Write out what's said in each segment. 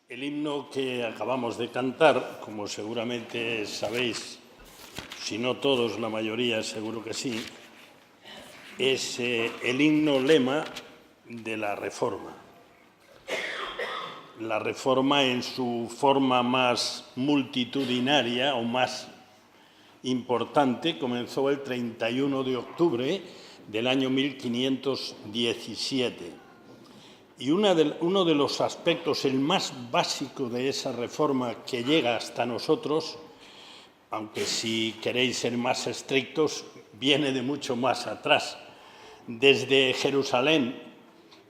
El himno que acabamos de cantar, como seguramente sabéis, si no todos, la mayoría seguro que sí, es el himno lema de la Reforma. La Reforma en su forma más multitudinaria o más importante comenzó el 31 de octubre del año 1517. Y uno de los aspectos, el más básico de esa reforma que llega hasta nosotros, aunque si queréis ser más estrictos, viene de mucho más atrás, desde Jerusalén,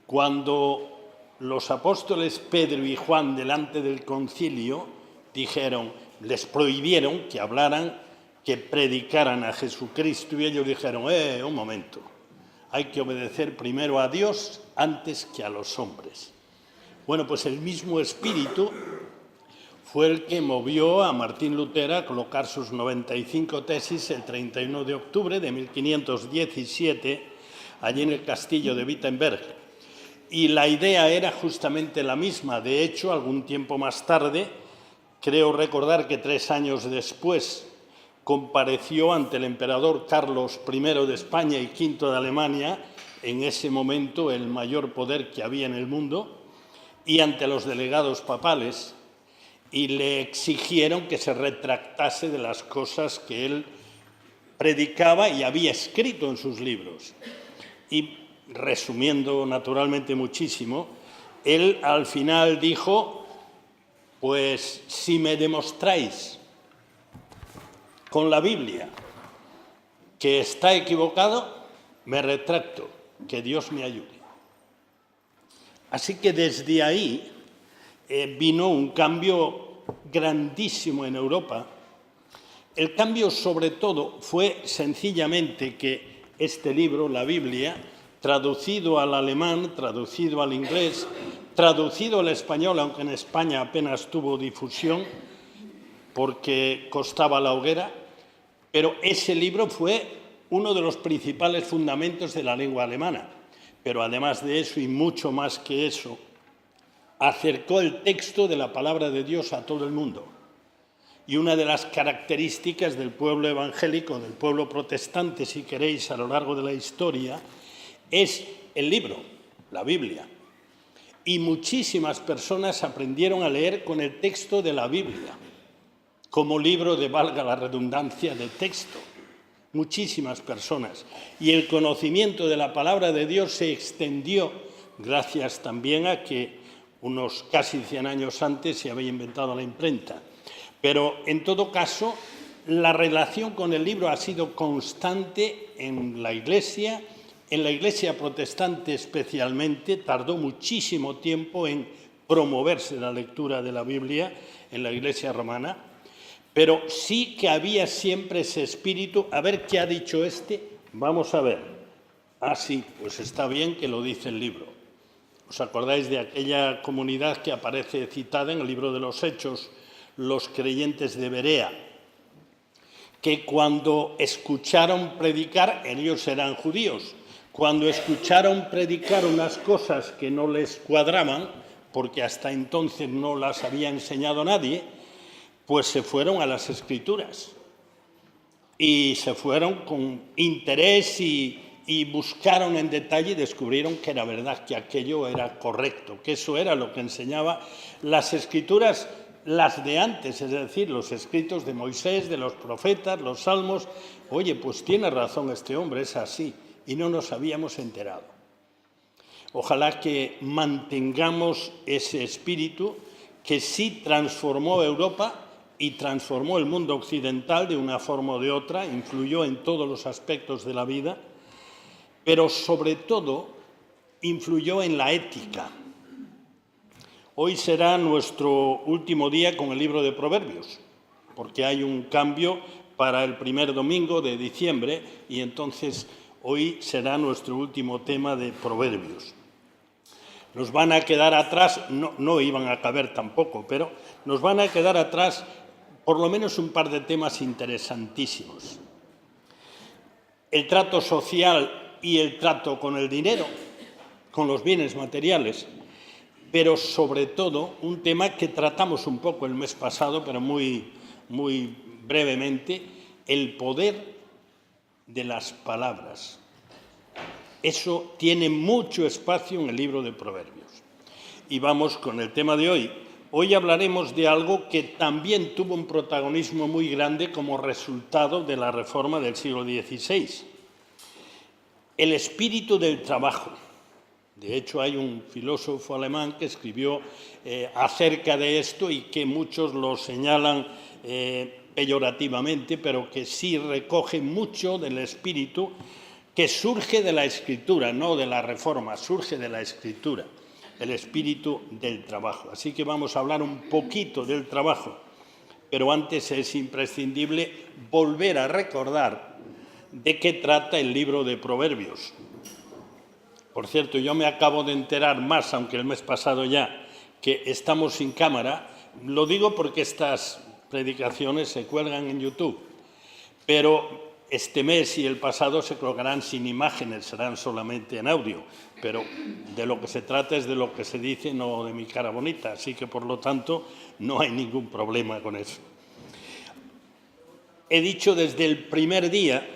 cuando los apóstoles Pedro y Juan delante del concilio les prohibieron que hablaran, que predicaran a Jesucristo, y ellos dijeron, un momento, hay que obedecer primero a Dios antes que a los hombres. Bueno, pues el mismo espíritu fue el que movió a Martín Lutero a colocar sus 95 tesis el 31 de octubre de 1517, allí en el castillo de Wittenberg. Y la idea era justamente la misma. De hecho, algún tiempo más tarde, creo recordar que 3 años después, compareció ante el emperador Carlos I de España y V de Alemania, en ese momento el mayor poder que había en el mundo, y ante los delegados papales, y le exigieron que se retractase de las cosas que él predicaba y había escrito en sus libros. Y resumiendo naturalmente muchísimo, él al final dijo, pues si me demostráis con la Biblia que está equivocado, me retracto, que Dios me ayude. Así que desde ahí vino un cambio grandísimo en Europa. El cambio sobre todo fue sencillamente que este libro, la Biblia, traducido al alemán, traducido al inglés, traducido al español, aunque en España apenas tuvo difusión porque costaba la hoguera, pero ese libro fue uno de los principales fundamentos de la lengua alemana. Pero además de eso, y mucho más que eso, acercó el texto de la palabra de Dios a todo el mundo. Y una de las características del pueblo evangélico, del pueblo protestante, si queréis, a lo largo de la historia, es el libro, la Biblia. Y muchísimas personas aprendieron a leer con el texto de la Biblia, como libro de, valga la redundancia, de texto. Muchísimas personas. Y el conocimiento de la palabra de Dios se extendió gracias también a que unos casi 100 años antes se había inventado la imprenta. Pero, en todo caso, la relación con el libro ha sido constante en la Iglesia protestante especialmente. Tardó muchísimo tiempo en promoverse la lectura de la Biblia en la Iglesia romana, pero sí que había siempre ese espíritu, a ver qué ha dicho vamos a ver. Sí, pues está bien que lo dice el libro. ¿Os acordáis de aquella comunidad que aparece citada en el libro de los Hechos, los creyentes de Berea, que cuando escucharon predicar, ellos eran judíos, cuando escucharon predicar unas cosas que no les cuadraban, porque hasta entonces no las había enseñado nadie, pues se fueron a las Escrituras y se fueron con interés y buscaron en detalle y descubrieron que era verdad, que aquello era correcto, que eso era lo que enseñaba las Escrituras, las de antes, es decir, los escritos de Moisés, de los profetas, los salmos. Oye, pues tiene razón este hombre, es así, y no nos habíamos enterado. Ojalá que mantengamos ese espíritu que sí transformó Europa y transformó el mundo occidental de una forma o de otra, influyó en todos los aspectos de la vida, pero sobre todo influyó en la ética. Hoy será nuestro último día con el libro de Proverbios, porque hay un cambio para el primer domingo de diciembre y entonces hoy será nuestro último tema de Proverbios. Nos van a quedar atrás, no iban a caber tampoco, pero nos van a quedar atrás por lo menos un par de temas interesantísimos. El trato social y el trato con el dinero, con los bienes materiales. pero sobre todo un tema que tratamos un poco el mes pasado, pero muy brevemente, el poder de las palabras. Eso tiene mucho espacio en el libro de Proverbios. Y vamos con el tema de hoy. Hoy hablaremos de algo que también tuvo un protagonismo muy grande como resultado de la reforma del siglo XVI. El espíritu del trabajo. De hecho, hay un filósofo alemán que escribió acerca de esto y que muchos lo señalan peyorativamente, pero que sí recoge mucho del espíritu que surge de la Escritura, no de la Reforma, surge de la Escritura, el espíritu del trabajo. Así que vamos a hablar un poquito del trabajo, pero antes es imprescindible volver a recordar de qué trata el libro de Proverbios. Por cierto, yo me acabo de enterar más, aunque el mes pasado ya, que estamos sin cámara. Lo digo porque estas predicaciones se cuelgan en YouTube, pero este mes y el pasado se colgarán sin imágenes, serán solamente en audio, pero de lo que se trata es de lo que se dice, no de mi cara bonita, así que por lo tanto no hay ningún problema con eso. He dicho desde el primer día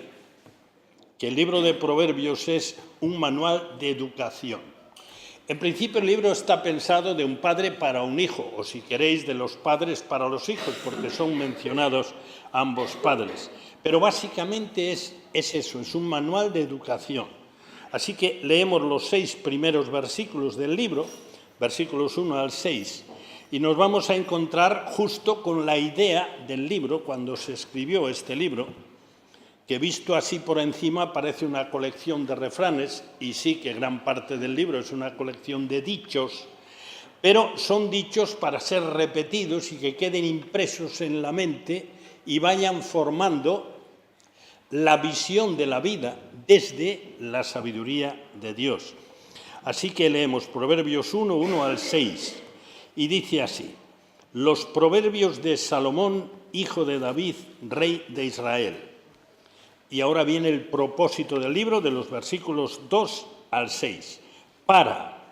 que el libro de Proverbios es un manual de educación. En principio el libro está pensado de un padre para un hijo, o si queréis de los padres para los hijos, porque son mencionados ambos padres. Pero básicamente es eso, es un manual de educación. Así que leemos los 6 primeros versículos del libro, versículos 1 al 6, y nos vamos a encontrar justo con la idea del libro, cuando se escribió este libro, que visto así por encima parece una colección de refranes, y sí que gran parte del libro es una colección de dichos, pero son dichos para ser repetidos y que queden impresos en la mente y vayan formando la visión de la vida desde la sabiduría de Dios. Así que leemos Proverbios 1, 1 al 6, y dice así: los proverbios de Salomón, hijo de David, rey de Israel. Y ahora viene el propósito del libro, de los versículos 2 al 6. Para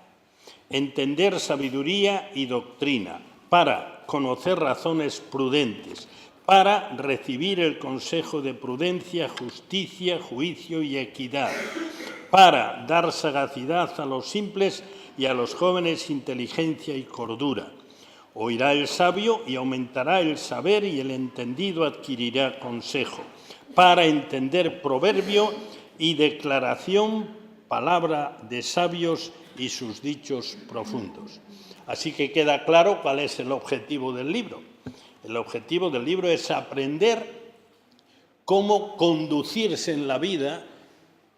entender sabiduría y doctrina, para conocer razones prudentes, para recibir el consejo de prudencia, justicia, juicio y equidad, para dar sagacidad a los simples y a los jóvenes inteligencia y cordura. Oirá el sabio y aumentará el saber, y el entendido adquirirá consejo, para entender proverbio y declaración, palabra de sabios y sus dichos profundos. Así que queda claro cuál es el objetivo del libro. El objetivo del libro es aprender cómo conducirse en la vida,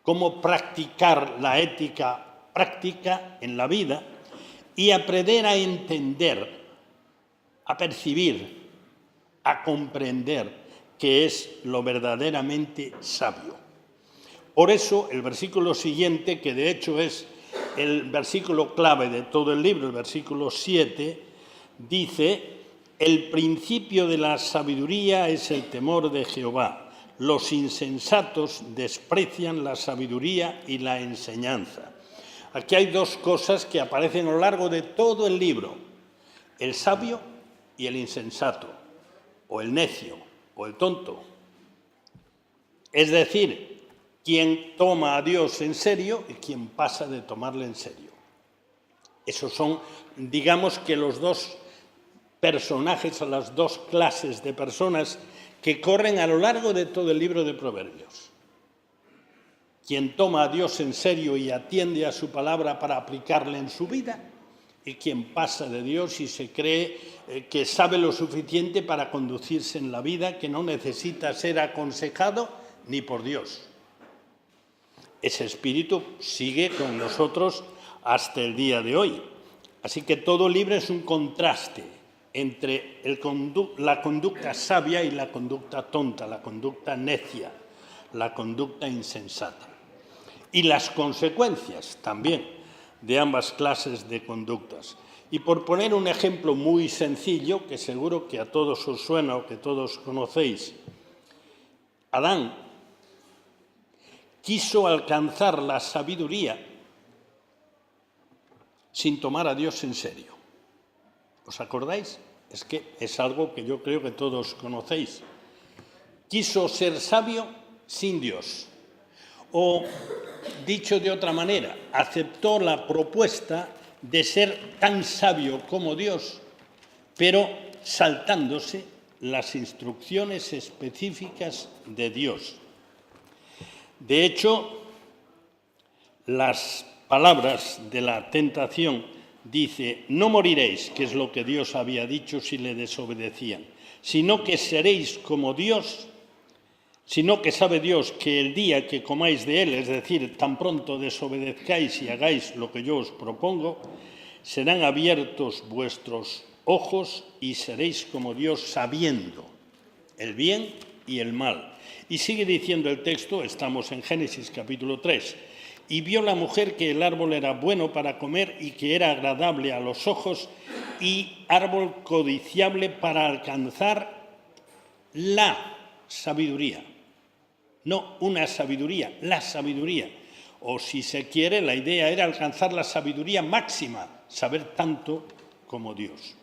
cómo practicar la ética práctica en la vida y aprender a entender, a percibir, a comprender qué es lo verdaderamente sabio. Por eso el versículo siguiente, que de hecho es el versículo clave de todo el libro, el versículo 7, dice: el principio de la sabiduría es el temor de Jehová. Los insensatos desprecian la sabiduría y la enseñanza. Aquí hay dos cosas que aparecen a lo largo de todo el libro: el sabio y el insensato, o el necio, o el tonto. Es decir, quien toma a Dios en serio y quien pasa de tomarle en serio. Esos son, digamos que los dos personajes o las dos clases de personas que corren a lo largo de todo el libro de Proverbios. Quien toma a Dios en serio y atiende a su palabra para aplicarla en su vida, y quien pasa de Dios y se cree que sabe lo suficiente para conducirse en la vida, que no necesita ser aconsejado ni por Dios. Ese espíritu sigue con nosotros hasta el día de hoy. Así que todo el libro es un contraste entre la conducta sabia y la conducta tonta, la conducta necia, la conducta insensata. Y las consecuencias también de ambas clases de conductas. Y por poner un ejemplo muy sencillo, que seguro que a todos os suena o que todos conocéis, Adán quiso alcanzar la sabiduría sin tomar a Dios en serio. ¿Os acordáis? Es que es algo que yo creo que todos conocéis. Quiso ser sabio sin Dios. O, dicho de otra manera, aceptó la propuesta de ser tan sabio como Dios, pero saltándose las instrucciones específicas de Dios. De hecho, las palabras de la tentación dice: no moriréis, que es lo que Dios había dicho si le desobedecían, sino que seréis como Dios, sino que sabe Dios que el día que comáis de él, es decir, tan pronto desobedezcáis y hagáis lo que yo os propongo, serán abiertos vuestros ojos y seréis como Dios, sabiendo el bien y el mal. Y sigue diciendo el texto, estamos en Génesis capítulo 3, y vio la mujer que el árbol era bueno para comer y que era agradable a los ojos y árbol codiciable para alcanzar la sabiduría. No una sabiduría, la sabiduría. O si se quiere, la idea era alcanzar la sabiduría máxima, saber tanto como Dios.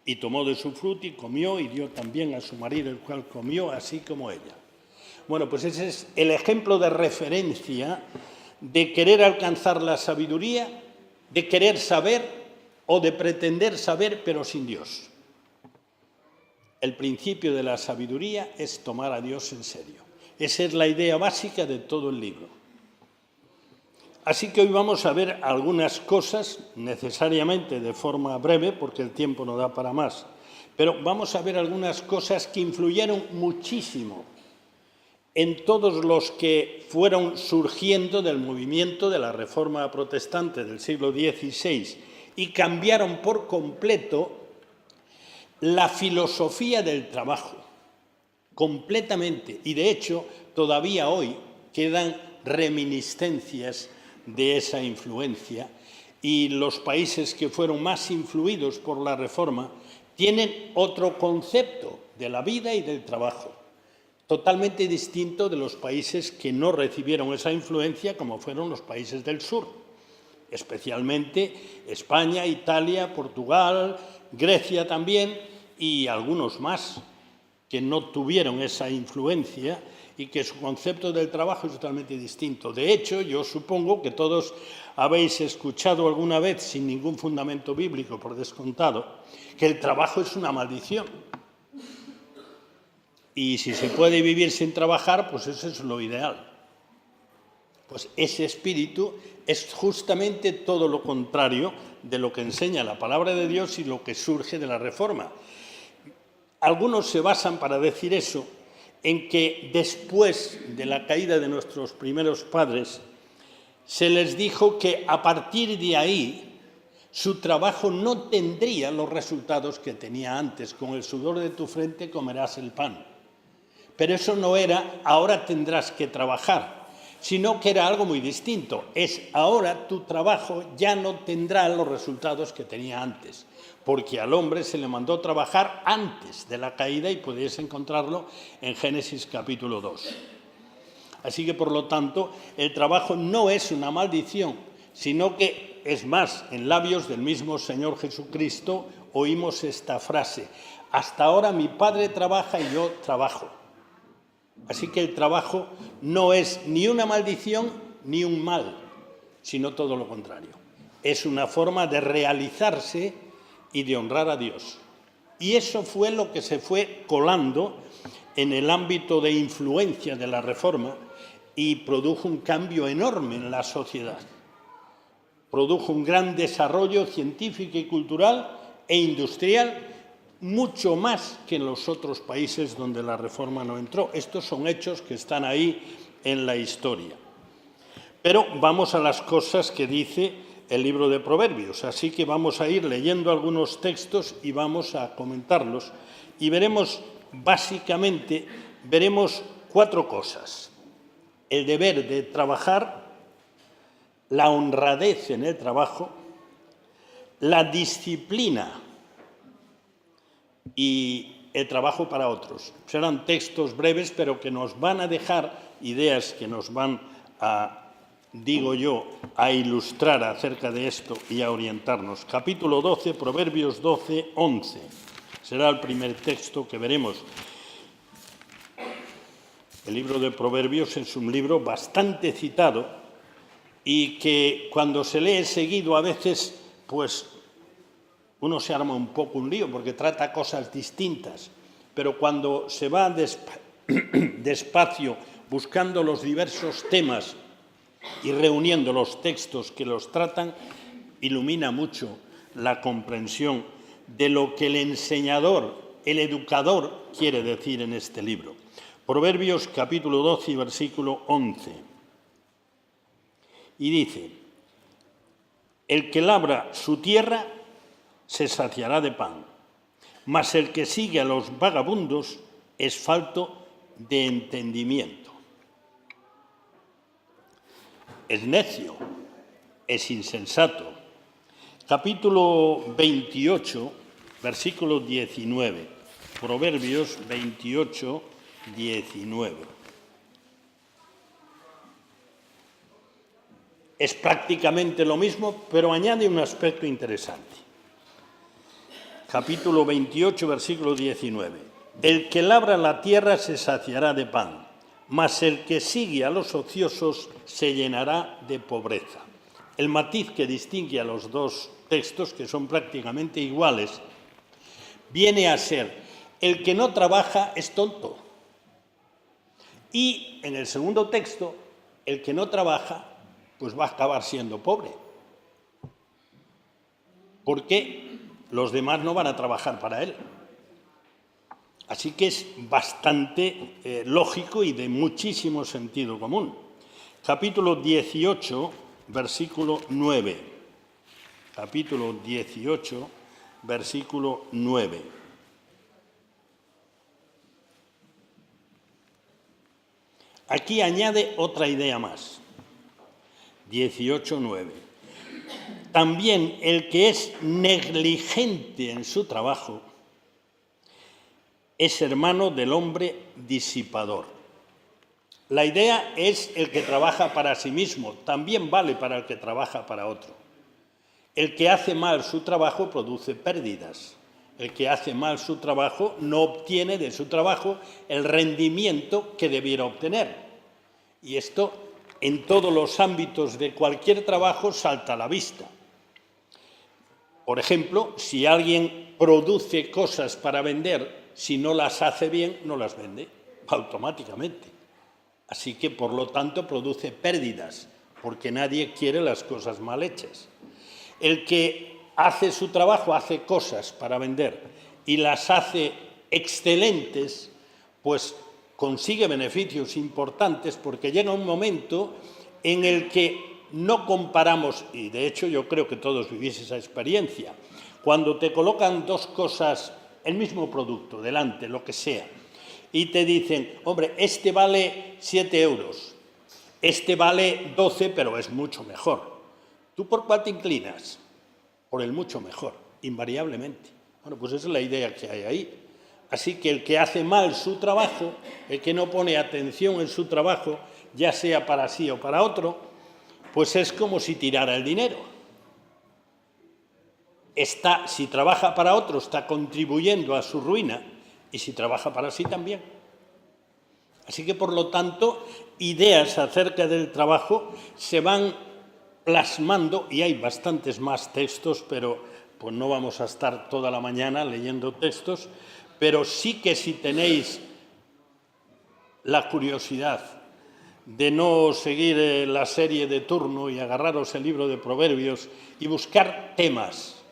Y tomó de su fruto y comió y dio también a su marido, el cual comió así como ella. Bueno, pues ese es el ejemplo de referencia de querer alcanzar la sabiduría, de querer saber o de pretender saber, pero sin Dios. El principio de la sabiduría es tomar a Dios en serio. Esa es la idea básica de todo el libro. Así que hoy vamos a ver algunas cosas, necesariamente de forma breve, porque el tiempo no da para más, pero vamos a ver algunas cosas que influyeron muchísimo en todos los que fueron surgiendo del movimiento de la Reforma Protestante del siglo XVI y cambiaron por completo la filosofía del trabajo, completamente. Y de hecho, todavía hoy quedan reminiscencias de esa influencia y los países que fueron más influidos por la Reforma tienen otro concepto de la vida y del trabajo, totalmente distinto de los países que no recibieron esa influencia, como fueron los países del sur, especialmente España, Italia, Portugal, Grecia también y algunos más que no tuvieron esa influencia y que su concepto del trabajo es totalmente distinto. De hecho, yo supongo que todos habéis escuchado alguna vez, sin ningún fundamento bíblico por descontado, que el trabajo es una maldición. Y si se puede vivir sin trabajar, pues eso es lo ideal. Pues ese espíritu es justamente todo lo contrario de lo que enseña la palabra de Dios y lo que surge de la Reforma. Algunos se basan para decir eso en que después de la caída de nuestros primeros padres se les dijo que a partir de ahí su trabajo no tendría los resultados que tenía antes. Con el sudor de tu frente comerás el pan. Pero eso no era ahora tendrás que trabajar, sino que era algo muy distinto. Es ahora tu trabajo ya no tendrá los resultados que tenía antes, porque al hombre se le mandó trabajar antes de la caída y podéis encontrarlo en Génesis capítulo 2. Así que, por lo tanto, el trabajo no es una maldición, sino que, es más, en labios del mismo Señor Jesucristo oímos esta frase: hasta ahora mi Padre trabaja y yo trabajo. Así que el trabajo no es ni una maldición ni un mal, sino todo lo contrario. Es una forma de realizarse y de honrar a Dios. Y eso fue lo que se fue colando en el ámbito de influencia de la Reforma y produjo un cambio enorme en la sociedad. Produjo un gran desarrollo científico y cultural e industrial, mucho más que en los otros países donde la Reforma no entró. Estos son hechos que están ahí en la historia. Pero vamos a las cosas que dice el libro de Proverbios. Así que vamos a ir leyendo algunos textos y vamos a comentarlos. Y veremos, básicamente, veremos 4 cosas. El deber de trabajar, la honradez en el trabajo, la disciplina y el trabajo para otros. Serán textos breves, pero que nos van a dejar ideas que nos van a digo yo, a ilustrar acerca de esto y a orientarnos. Capítulo 12, Proverbios 12, 11. Será el primer texto que veremos. El libro de Proverbios es un libro bastante citado y que cuando se lee seguido a veces, pues uno se arma un poco un lío porque trata cosas distintas, pero cuando se va despacio buscando los diversos temas y reuniendo los textos que los tratan, ilumina mucho la comprensión de lo que el enseñador, el educador, quiere decir en este libro. Proverbios capítulo 12 y versículo 11. Y dice: el que labra su tierra se saciará de pan, mas el que sigue a los vagabundos es falto de entendimiento. Es necio, es insensato. Capítulo 28, versículo 19. Proverbios 28, 19. Es prácticamente lo mismo, pero añade un aspecto interesante. Capítulo 28, versículo 19. El que labra la tierra se saciará de pan, mas el que sigue a los ociosos se llenará de pobreza. El matiz que distingue a los dos textos, que son prácticamente iguales, viene a ser: el que no trabaja es tonto. Y en el segundo texto, el que no trabaja, pues va a acabar siendo pobre. Porque los demás no van a trabajar para él. Así que es bastante lógico y de muchísimo sentido común. Capítulo 18, versículo 9. Capítulo 18, versículo 9. Aquí añade otra idea más. 18, 9. También el que es negligente en su trabajo es hermano del hombre disipador. La idea es el que trabaja para sí mismo, también vale para el que trabaja para otro. El que hace mal su trabajo produce pérdidas. El que hace mal su trabajo no obtiene de su trabajo el rendimiento que debiera obtener. Y esto en todos los ámbitos de cualquier trabajo salta a la vista. Por ejemplo, si alguien produce cosas para vender, si no las hace bien, no las vende automáticamente. Así que, por lo tanto, produce pérdidas, porque nadie quiere las cosas mal hechas. El que hace su trabajo, hace cosas para vender y las hace excelentes, pues consigue beneficios importantes, porque llega un momento en el que no comparamos, y de hecho yo creo que todos vivís esa experiencia, cuando te colocan dos cosas, el mismo producto, delante, lo que sea, y te dicen: hombre, este vale 7 euros, este vale 12, pero es mucho mejor. ¿Tú por cuál te inclinas? Por el mucho mejor, invariablemente. Bueno, pues esa es la idea que hay ahí. Así que el que hace mal su trabajo, el que no pone atención en su trabajo, ya sea para sí o para otro, pues es como si tirara el dinero. Si trabaja para otro, está contribuyendo a su ruina, y si trabaja para sí también. Así que, por lo tanto, ideas acerca del trabajo se van plasmando, y hay bastantes más textos, pero pues no vamos a estar toda la mañana leyendo textos, pero sí que si tenéis la curiosidad de no seguir la serie de turno y agarraros el libro de Proverbios y buscar temas.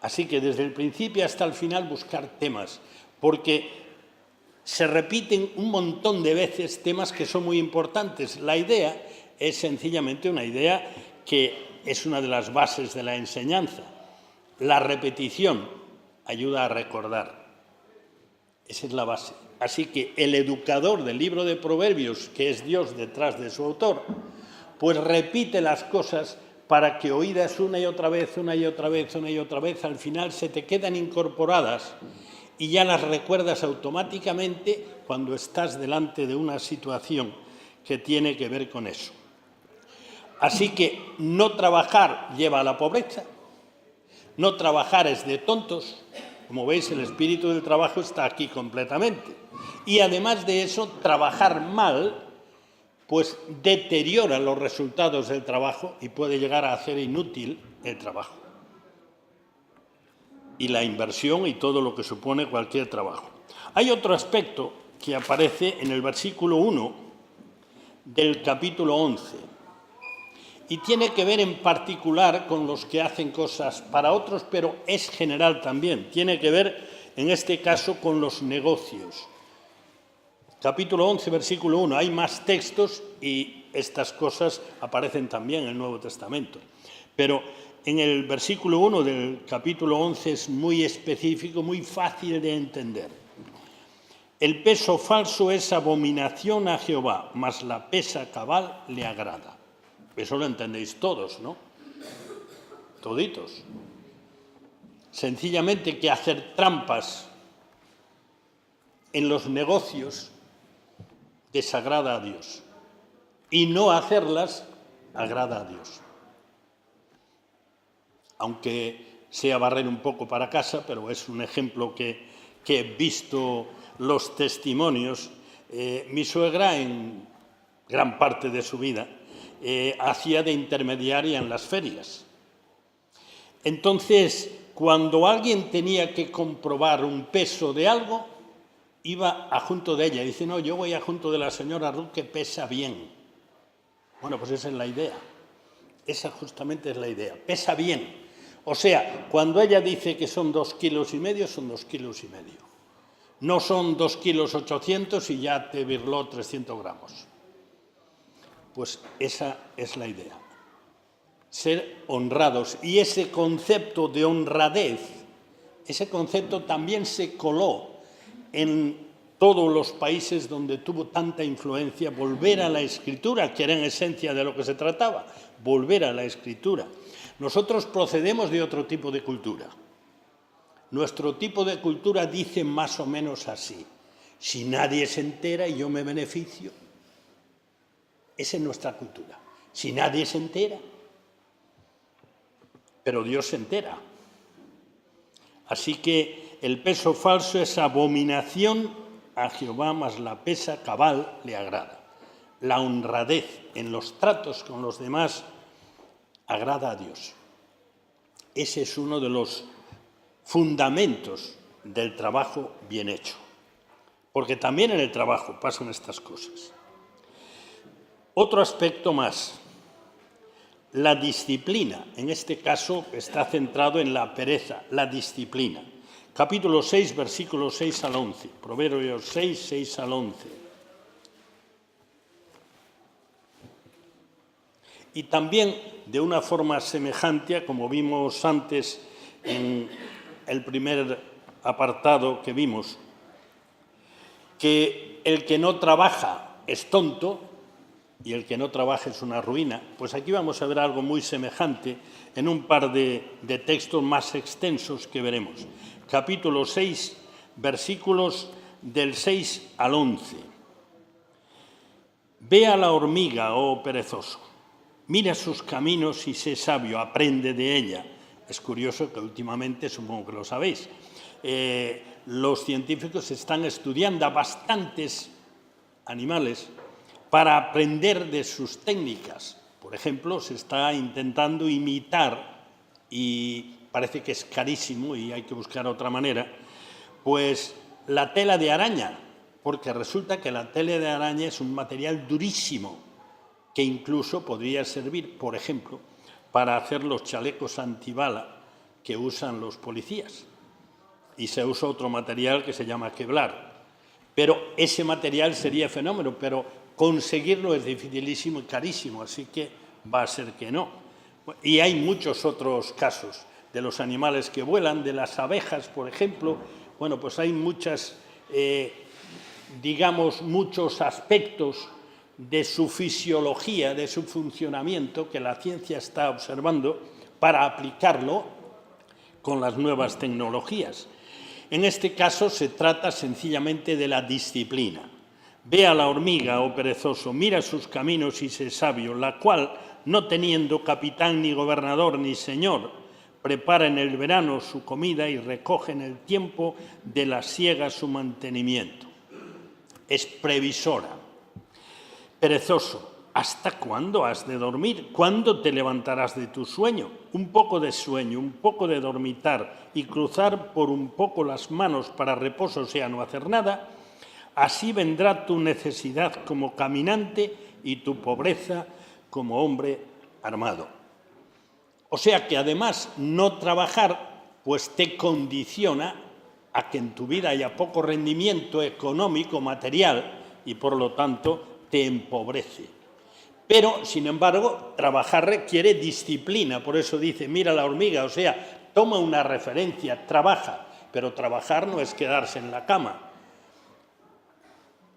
Así que desde el principio hasta el final buscar temas, porque se repiten un montón de veces temas que son muy importantes. La idea es sencillamente una idea que es una de las bases de la enseñanza. La repetición ayuda a recordar. Esa es la base. Así que el educador del libro de Proverbios, que es Dios detrás de su autor, pues repite las cosas para que, oídas una y otra vez, una y otra vez, una y otra vez, al final se te quedan incorporadas y ya las recuerdas automáticamente cuando estás delante de una situación que tiene que ver con eso. Así que no trabajar lleva a la pobreza, no trabajar es de tontos. Como veis, el espíritu del trabajo está aquí completamente. Y además de eso, trabajar mal pues deteriora los resultados del trabajo y puede llegar a hacer inútil el trabajo y la inversión y todo lo que supone cualquier trabajo. Hay otro aspecto que aparece en el versículo 1 del capítulo 11 y tiene que ver en particular con los que hacen cosas para otros, pero es general también. Tiene que ver, en este caso, con los negocios. Capítulo 11, versículo 1. Hay más textos y estas cosas aparecen también en el Nuevo Testamento. Pero en el versículo 1 del capítulo 11 es muy específico, muy fácil de entender. El peso falso es abominación a Jehová, mas la pesa cabal le agrada. Eso lo entendéis todos, ¿no? Toditos. Sencillamente que hacer trampas en los negocios desagrada a Dios y no hacerlas agrada a Dios. Aunque sea barrer un poco para casa, pero es un ejemplo que he visto los testimonios. Mi suegra, en gran parte de su vida, hacía de intermediaria en las ferias. Entonces, cuando alguien tenía que comprobar un peso de algo, iba a junto de ella. Dice, no, yo voy a junto de la señora Ruth que pesa bien. Bueno, pues esa es la idea. Esa justamente es la idea. Pesa bien. O sea, cuando ella dice que son 2,5 kilos, son 2,5 kilos. No son 2,8 kilos y ya te virló 300 gramos. Pues esa es la idea. Ser honrados. Y ese concepto de honradez, ese concepto también se coló en todos los países donde tuvo tanta influencia, volver a la Escritura, que era en esencia de lo que se trataba, volver a la Escritura. Nosotros procedemos de otro tipo de cultura. Nuestro tipo de cultura dice más o menos así: si nadie se entera y yo me beneficio. Esa es nuestra cultura. Si nadie se entera, pero Dios se entera. Así que el peso falso es abominación a Jehová, mas la pesa cabal le agrada. La honradez en los tratos con los demás agrada a Dios. Ese es uno de los fundamentos del trabajo bien hecho. Porque también en el trabajo pasan estas cosas. Otro aspecto más. La disciplina, en este caso, está centrado en la pereza, la disciplina. Capítulo 6, versículos 6 al 11. Proverbios 6, 6 al 11. Y también, de una forma semejante, como vimos antes en el primer apartado que vimos, que el que no trabaja es tonto y el que no trabaja es una ruina, pues aquí vamos a ver algo muy semejante en un par de textos más extensos que veremos. Capítulo 6, versículos del 6 al 11. Ve a la hormiga, oh perezoso, mira sus caminos y sé sabio, aprende de ella. Es curioso que últimamente, supongo que lo sabéis, los científicos están estudiando a bastantes animales para aprender de sus técnicas. Por ejemplo, se está intentando imitar, y parece que es carísimo y hay que buscar otra manera, pues la tela de araña, porque resulta que la tela de araña es un material durísimo que incluso podría servir, por ejemplo, para hacer los chalecos antibala que usan los policías. Y se usa otro material que se llama Kevlar. Pero ese material sería fenómeno, pero conseguirlo es dificilísimo y carísimo, así que va a ser que no. Y hay muchos otros casos de los animales que vuelan, de las abejas, por ejemplo. Bueno, pues hay muchas, muchos aspectos de su fisiología, de su funcionamiento, que la ciencia está observando para aplicarlo con las nuevas tecnologías. En este caso se trata sencillamente de la disciplina. Ve a la hormiga, oh perezoso, mira sus caminos y sé sabio, la cual no teniendo capitán ni gobernador ni señor, prepara en el verano su comida y recoge en el tiempo de la siega su mantenimiento. Es previsora. Perezoso, ¿hasta cuándo has de dormir? ¿Cuándo te levantarás de tu sueño? Un poco de sueño, un poco de dormitar y cruzar por un poco las manos para reposo, o sea, no hacer nada. Así vendrá tu necesidad como caminante y tu pobreza como hombre armado. O sea que además no trabajar pues te condiciona a que en tu vida haya poco rendimiento económico, material, y por lo tanto te empobrece. Pero, sin embargo, trabajar requiere disciplina, por eso dice, mira la hormiga, o sea, toma una referencia, trabaja, pero trabajar no es quedarse en la cama.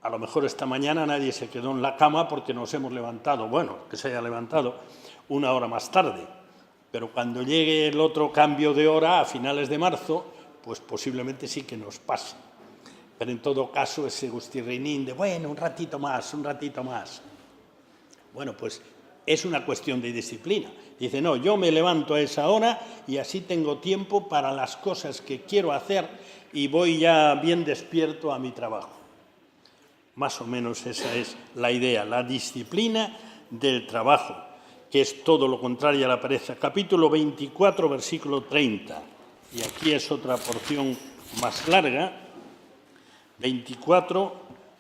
A lo mejor esta mañana nadie se quedó en la cama porque nos hemos levantado, bueno, que se haya levantado una hora más tarde, pero cuando llegue el otro cambio de hora a finales de marzo, pues posiblemente sí que nos pase. Pero en todo caso ese gustirrinín de, bueno, un ratito más, un ratito más. Bueno, pues es una cuestión de disciplina. Dice, no, yo me levanto a esa hora y así tengo tiempo para las cosas que quiero hacer y voy ya bien despierto a mi trabajo. Más o menos esa es la idea, la disciplina del trabajo, que es todo lo contrario a la pereza. Capítulo 24, versículo 30. Y aquí es otra porción más larga. 24,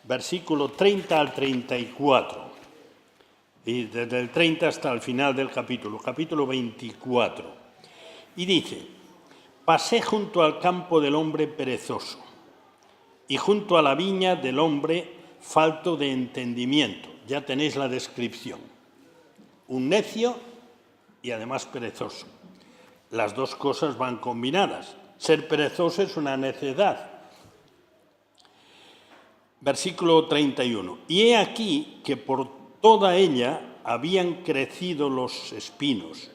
versículo 30 al 34. Y desde el 30 hasta el final del capítulo 24. Y dice, pasé junto al campo del hombre perezoso y junto a la viña del hombre falto de entendimiento. Ya tenéis la descripción. Un necio y además perezoso. Las dos cosas van combinadas. Ser perezoso es una necedad. Versículo 31. Y he aquí que por toda ella habían crecido los espinos.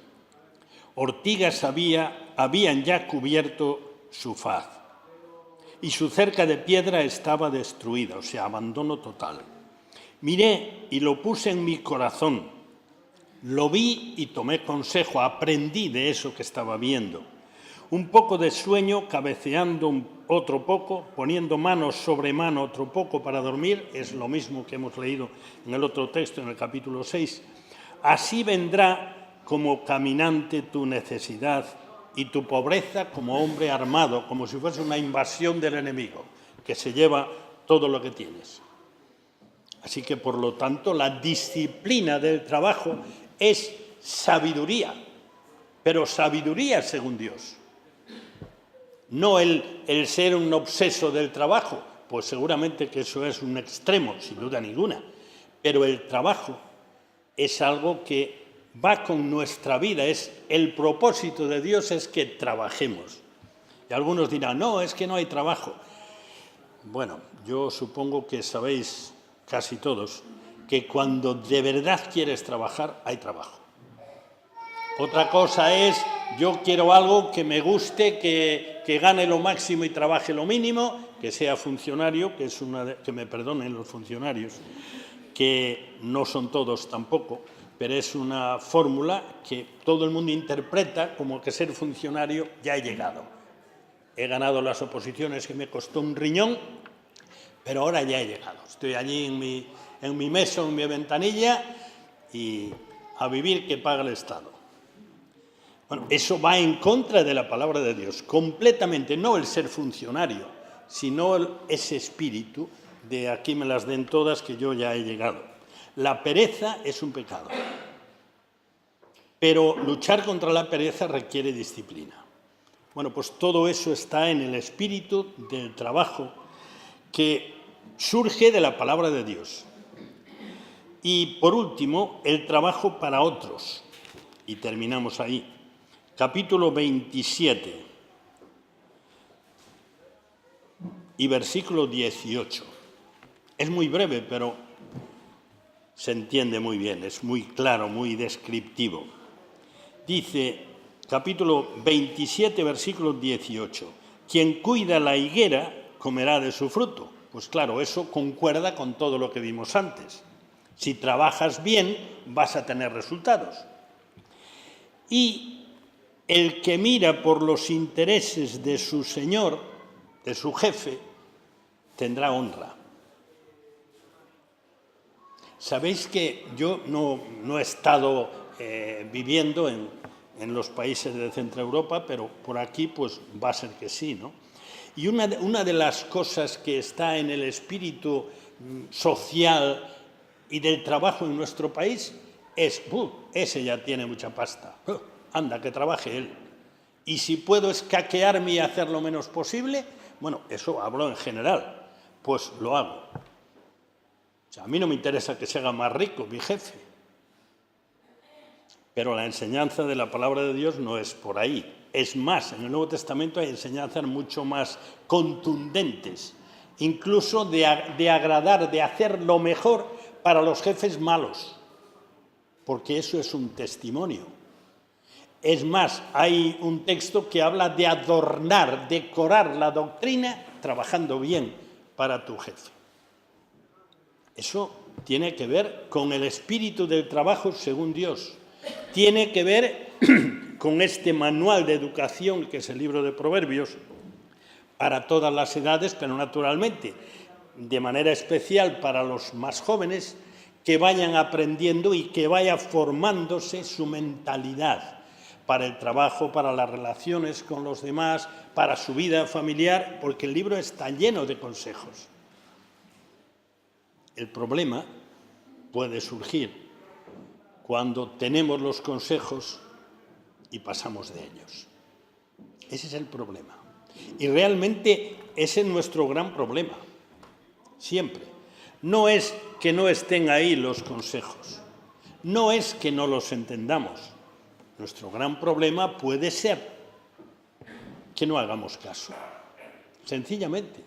Ortigas habían ya cubierto su faz. Y su cerca de piedra estaba destruida, o sea, abandono total. Miré y lo puse en mi corazón. Lo vi y tomé consejo, aprendí de eso que estaba viendo. Un poco de sueño, cabeceando otro poco, poniendo mano sobre mano otro poco para dormir, es lo mismo que hemos leído en el otro texto, en el capítulo 6. Así vendrá como caminante tu necesidad y tu pobreza como hombre armado, como si fuese una invasión del enemigo, que se lleva todo lo que tienes. Así que, por lo tanto, la disciplina del trabajo es sabiduría, pero sabiduría según Dios. No el ser un obseso del trabajo, pues seguramente que eso es un extremo, sin duda ninguna, pero el trabajo es algo que va con nuestra vida, es el propósito de Dios es que trabajemos. Y algunos dirán, no, es que no hay trabajo. Bueno, yo supongo que sabéis casi todos que cuando de verdad quieres trabajar, hay trabajo. Otra cosa es, yo quiero algo que me guste, que gane lo máximo y trabaje lo mínimo, que sea funcionario, que me perdonen los funcionarios, que no son todos tampoco, pero es una fórmula que todo el mundo interpreta como que ser funcionario ya he llegado. He ganado las oposiciones que me costó un riñón, pero ahora ya he llegado. Estoy allí en mi mesa, en mi ventanilla, y a vivir que paga el Estado. Bueno, eso va en contra de la palabra de Dios, completamente, no el ser funcionario, sino ese espíritu de aquí me las den todas que yo ya he llegado. La pereza es un pecado, pero luchar contra la pereza requiere disciplina. Bueno, pues todo eso está en el espíritu del trabajo que surge de la palabra de Dios. Y por último, el trabajo para otros. Y terminamos ahí. Capítulo 27 y versículo 18. Es muy breve, pero se entiende muy bien, es muy claro, muy descriptivo. Dice, capítulo 27, versículo 18, quien cuida la higuera comerá de su fruto. Pues claro, eso concuerda con todo lo que vimos antes. Si trabajas bien, vas a tener resultados. Y el que mira por los intereses de su señor, de su jefe, tendrá honra. Sabéis que yo no he estado viviendo en los países de Centro Europa, pero por aquí pues va a ser que sí, ¿no? Y una de las cosas que está en el espíritu social y del trabajo en nuestro país es, ese ya tiene mucha pasta, anda, que trabaje él. Y si puedo escaquearme y hacer lo menos posible, bueno, eso hablo en general, pues lo hago. O sea, a mí no me interesa que se haga más rico mi jefe, pero la enseñanza de la palabra de Dios no es por ahí. Es más, en el Nuevo Testamento hay enseñanzas mucho más contundentes, incluso de agradar, de hacer lo mejor para los jefes malos, porque eso es un testimonio. Es más, hay un texto que habla de adornar, decorar la doctrina trabajando bien para tu jefe. Eso tiene que ver con el espíritu del trabajo según Dios. Tiene que ver con este manual de educación que es el libro de Proverbios para todas las edades, pero naturalmente de manera especial para los más jóvenes, que vayan aprendiendo y que vaya formándose su mentalidad para el trabajo, para las relaciones con los demás, para su vida familiar, porque el libro está lleno de consejos. El problema puede surgir cuando tenemos los consejos y pasamos de ellos. Ese es el problema. Y realmente ese es nuestro gran problema. Siempre. No es que no estén ahí los consejos. No es que no los entendamos. Nuestro gran problema puede ser que no hagamos caso. Sencillamente.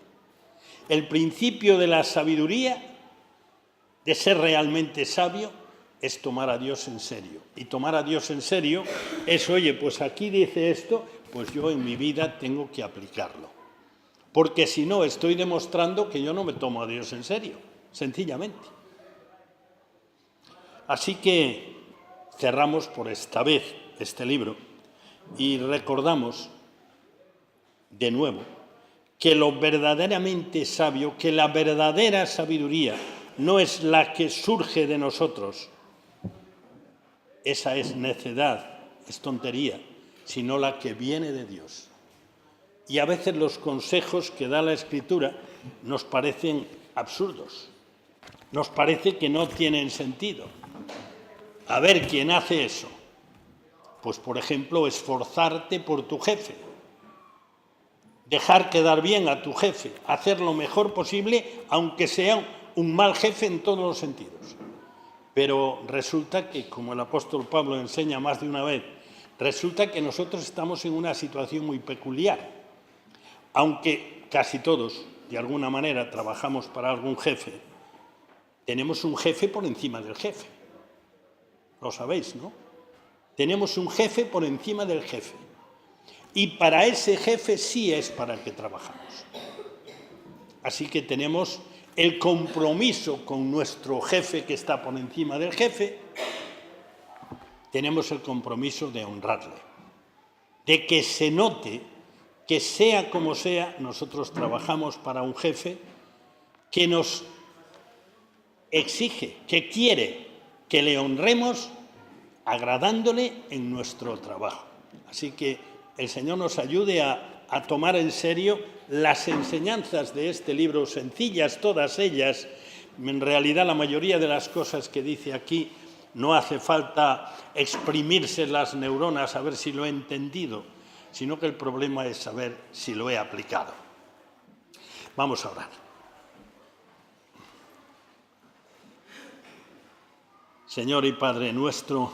El principio de la sabiduría, de ser realmente sabio, es tomar a Dios en serio. Y tomar a Dios en serio es, oye, pues aquí dice esto, pues yo en mi vida tengo que aplicarlo. Porque si no, estoy demostrando que yo no me tomo a Dios en serio, sencillamente. Así que cerramos por esta vez este libro y recordamos de nuevo que lo verdaderamente sabio, que la verdadera sabiduría no es la que surge de nosotros, esa es necedad, es tontería, sino la que viene de Dios. Y a veces los consejos que da la Escritura nos parecen absurdos, nos parece que no tienen sentido. A ver, ¿quién hace eso? Pues, por ejemplo, esforzarte por tu jefe, dejar quedar bien a tu jefe, hacer lo mejor posible, aunque sea un mal jefe en todos los sentidos. Pero resulta que, como el apóstol Pablo enseña más de una vez, resulta que nosotros estamos en una situación muy peculiar. Aunque casi todos, de alguna manera, trabajamos para algún jefe, tenemos un jefe por encima del jefe. Lo sabéis, ¿no? Tenemos un jefe por encima del jefe. Y para ese jefe sí es para el que trabajamos. Así que tenemos el compromiso con nuestro jefe que está por encima del jefe, tenemos el compromiso de honrarle, de que se note que sea como sea, nosotros trabajamos para un jefe que nos exige, que quiere que le honremos agradándole en nuestro trabajo. Así que el Señor nos ayude a tomar en serio las enseñanzas de este libro, sencillas todas ellas. En realidad la mayoría de las cosas que dice aquí no hace falta exprimirse las neuronas a ver si lo he entendido, sino que el problema es saber si lo he aplicado. Vamos a orar. Señor y Padre nuestro,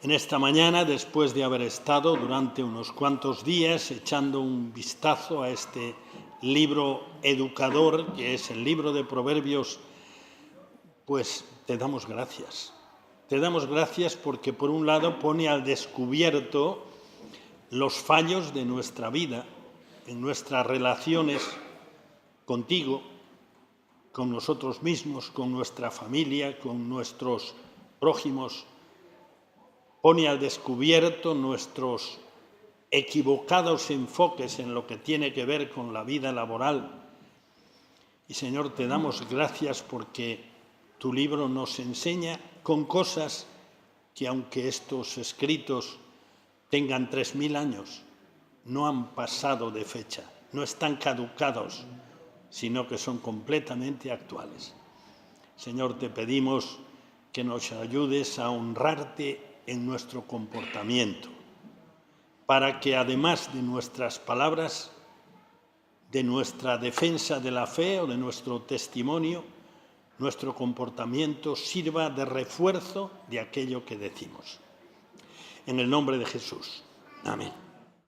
en esta mañana, después de haber estado durante unos cuantos días echando un vistazo a este libro educador, que es el libro de Proverbios, pues te damos gracias. Te damos gracias porque, por un lado, pone al descubierto los fallos de nuestra vida, en nuestras relaciones contigo, con nosotros mismos, con nuestra familia, con nuestros prójimos. Pone al descubierto nuestros equivocados enfoques en lo que tiene que ver con la vida laboral. Y Señor, te damos gracias porque tu libro nos enseña con cosas que, aunque estos escritos tengan 3000 años, no han pasado de fecha, no están caducados, sino que son completamente actuales. Señor, te pedimos que nos ayudes a honrarte en nuestro comportamiento, para que además de nuestras palabras, de nuestra defensa de la fe o de nuestro testimonio, nuestro comportamiento sirva de refuerzo de aquello que decimos. En el nombre de Jesús. Amén.